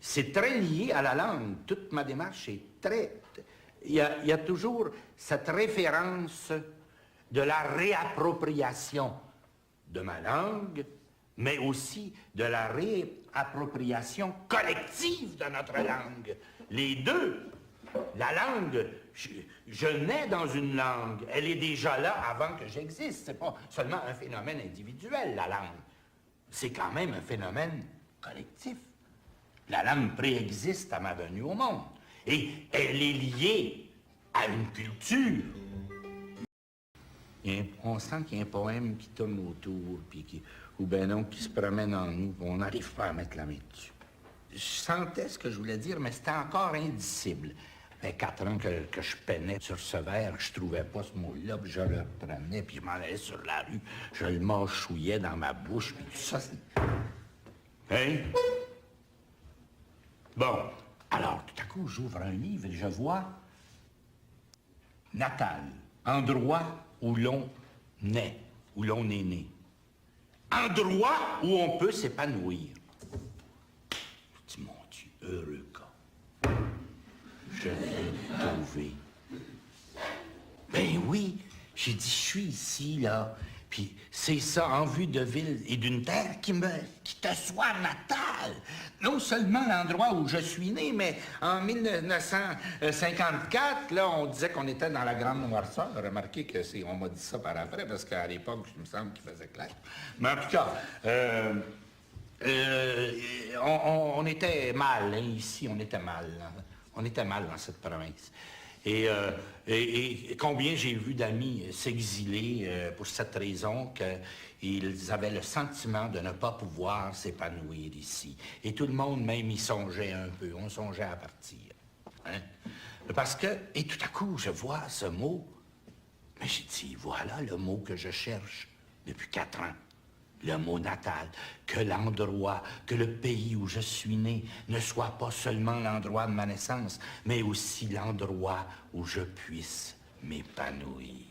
c'est très lié à la langue. Toute ma démarche est très... Il y a toujours cette référence de la réappropriation de ma langue, mais aussi de la réappropriation collective de notre langue. Les deux. La langue, je nais dans une langue. Elle est déjà là avant que j'existe. C'est pas seulement un phénomène individuel, la langue. C'est quand même un phénomène collectif. La langue préexiste à ma venue au monde. Et elle est liée à une culture. On sent qu'il y a un poème qui tourne autour, puis ou bien non, qui se promène en nous, puis on n'arrive pas à mettre la main dessus. Je sentais ce que je voulais dire, mais c'était encore indicible. Ça fait 4 ans que je peinais sur ce vers, je trouvais pas ce mot-là, puis je le reprenais, puis je m'en allais sur la rue, je le mâchouillais dans ma bouche, puis tout ça, c'est... Hein? Bon, alors, tout à coup, j'ouvre un livre et je vois natal, endroit où l'on naît, où l'on est né. Endroit où on peut s'épanouir. Je dis, mon Dieu, heureux cas. Je l'ai trouvé. Ben oui, j'ai dit, je suis ici, là. Puis c'est ça, en vue de ville et d'une terre qui te soit natale. Non seulement l'endroit où je suis né, mais en 1954, là, on disait qu'on était dans la grande noirceur. Remarquez que on m'a dit ça par après, parce qu'à l'époque, il me semble qu'il faisait clair. Mais en tout cas, on était mal, hein, ici, on était mal. Hein. On était mal dans cette province. Et combien j'ai vu d'amis s'exiler pour cette raison qu'ils avaient le sentiment de ne pas pouvoir s'épanouir ici. Et tout le monde même y songeait un peu, on songeait à partir. Hein? Parce que, et tout à coup, je vois ce mot, mais j'ai dit, voilà le mot que je cherche depuis 4 ans. Le mot natal, que l'endroit, que le pays où je suis né ne soit pas seulement l'endroit de ma naissance, mais aussi l'endroit où je puisse m'épanouir.